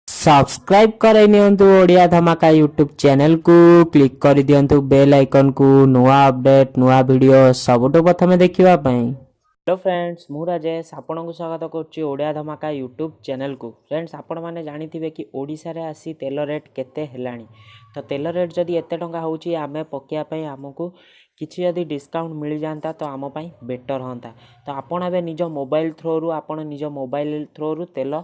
Subscribe करे नियंतु ओडिया धमाका YouTube channel को क्लिक कर दियंतु बेल आइकन को नुआ अपडेट नुआ वीडियो सबुठु प्रथमे देखिबा पई। हेलो फ्रेंड्स मु राजेश आपण को स्वागत करछि ओडिया धमाका यूट्यूब चैनल को। फ्रेंड्स आपण माने जानिथिबे कि ओडिसा रे आसी तेल रेट केते हेलाणी। तो तेल रेट जदी एते टंका होउछि आमे पकिया पई हमकु किछि यदि डिस्काउंट मिल जाता तो आम पई बेटर होंता। तो आपण एबे निज मोबाइल थ्रू रु आपण निज मोबाइल थ्रू रु तेल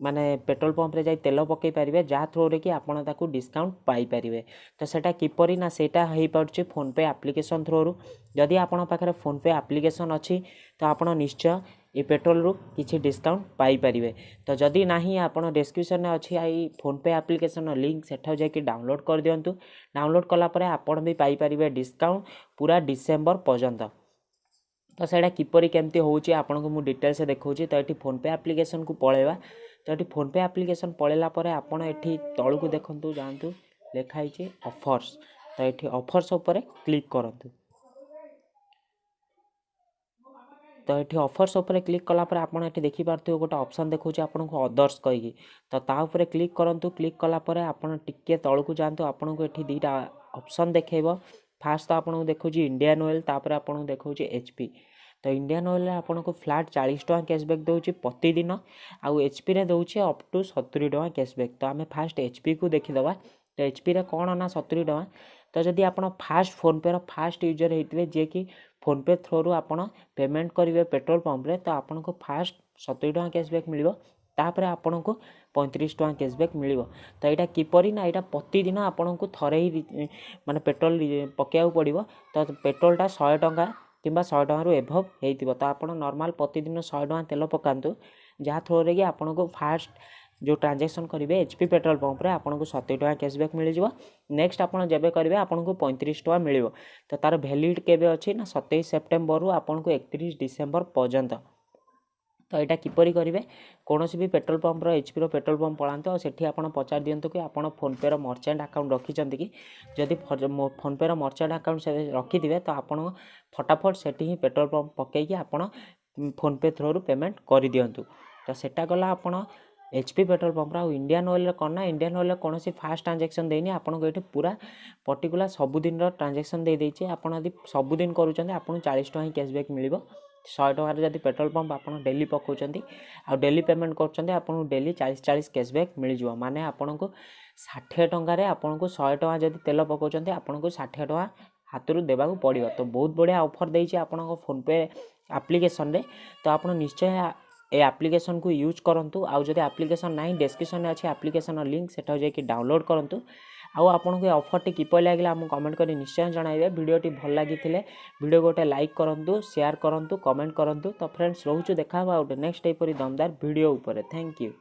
माने पेट्रोल पंप रे जाई तेल पकई पारिबे जहाँ थ्रू रे कि आपण ताकू डिस्काउंट पाई पारिबे। तो सेटा किपरि ना सेटा हेई पारछि फोन पे एप्लिकेशन थ्रू रु। जदि आपण पाखरे फोन पे एप्लिकेशन अछि तो आपण निश्चय ए पेट्रोल रु किछि डिस्काउंट पाई पारिबे। तो जदि नाही आपण डिस्क्रिप्शन में अछि आई फोन पे एप्लिकेशन लिंक सेठा जाई कि डाउनलोड कर दियंतु। डाउनलोड कला परे आपण भी पाई पारिबे डिस्काउंट पूरा डिसेंबर पर्यंत। तो सेटा किपरि केमती होउछि आपण को मु डिटेल से देखौछि। तो एठी फोन पे एप्लिकेशन को पळेबा। तो ये फोन पे एप्लिकेशन पड़ेला परे आपण एठी तळु को देखंतु जानतु लिखाई छि ऑफर्स। तो एठी ऑफर्स ऊपर क्लिक करंतु। तो ये ऑफर्स ऊपर क्लिक कला परे आपण एठी देखि पारथु गोटे ऑप्शन देखौछि आपण को अदर्स कहि। तो ता ऊपर क्लिक करंतु। क्लिक कला परे आपण टिके तळु को जानतु आपण को एठी दीटा ऑप्शन देखेबो। फास्ट तो आपण को देखौछि इंडियन ऑयल तापर आपण को देखौछि एचपी। तो इंडियन ऑयल आपन को फ्लैट 40 टका कैशबैक दउछि प्रतिदिन आउ एचपी रे दउछि अप टू 70 टका कैशबैक। तो आमे फास्ट एचपी को देखि दबा। तो एचपी रे कोन ना 70 टका। तो जदि आपन फास्ट फोन पे रो फास्ट यूजर हेतिबे जे कि फोन पे थ्रू रु आपन पेमेंट करिवे पेट्रोल पंप रे तो आपन को फास्ट 70 टका कैशबैक मिलिबो। तापर आपन को 35 टका कैशबैक मिलिबो। तो एटा किपरि ना एटा प्रतिदिन आपन को थरे ही माने पेट्रोल पकेयाउ पड़िबो। तो पेट्रोल टा 100 टका किंबा 100 टका रु एभव हेतिबो। तो आपण नॉर्मल प्रतिदिन 100 टका तेल पकांतु जहाँ थ्रू रे कि आपण को फास्ट जो ट्रांजैक्शन करिवे एचपी पेट्रोल पंप रे आपण को 70 टका कैशबैक मिल जिवो। नेक्स्ट आपण जेबे करिवे आपण को 35 टका मिलिबो। तो तार वैलिड केबे अछि ना 27 सेप्टेम्बर रु आपण को 31 डिसेंबर पर्यंत। तो यहाँ किपरि करेंगे कौन भी पेट्रोल पंप एचपी रो पेट्रोल पंप पलांतु और सेठी आपण पचार दियंतु कि आपण फोन पे रो मर्चेंट अकाउंट रखिचंती कि जदि फोन पे रो मर्चेंट अकाउंट से रखिथिबे तो आपण फटाफट सेठी ही पेट्रोल पंप पकई कि आपण फोन पे थ्रू पेमेंट कर दियंतु। तो सेटा गला आपण एचपी पेट्रोल पंप और इंडियन ऑयल करना इंडियन ऑयल कौन फास्ट ट्रांजैक्शन देनी आपन को ये पूरा पर्टिकुलर सबुदिन ट्रांजैक्शन दे देछि। आपण यदि सबुदिन करूचंती आपन 40 टका ही कैशबैक मिलिबो। 100 टका जदि पेट्रोल पंप आपन डेली पकाउचंती आ डेली पेमेंट करचंती आपन डेली 40 कैशबैक मिल जिवो। माने आपन को 60 टका रे आपन को 100 टका जदि तेल पकाउचंती आपन को 60 टका हाथरू देबा को पड़िबो। तो बहुत बढ़िया ऑफर देछि आपन को फोन पे एप्लिकेशन रे। तो आपन निश्चय ए एप्लिकेशन को यूज करंतु। आउ जदि एप्लिकेशन नाही डिस्क्रिप्शन में अछि एप्लिकेशन लिंक सेटा जाय कि डाउनलोड करंतु। आउ आपन को ऑफर टी किपरि लागला हम कमेंट करी निश्चय जणाइबे। वीडियो टी भल लागिथिले वीडियो गोटे लाइक करंतु शेयर करंतु कमेंट करंतु। तो फ्रेंड्स रहउछु देखा नेक्स्ट एपरी दमदार वीडियो ऊपर। Thank you.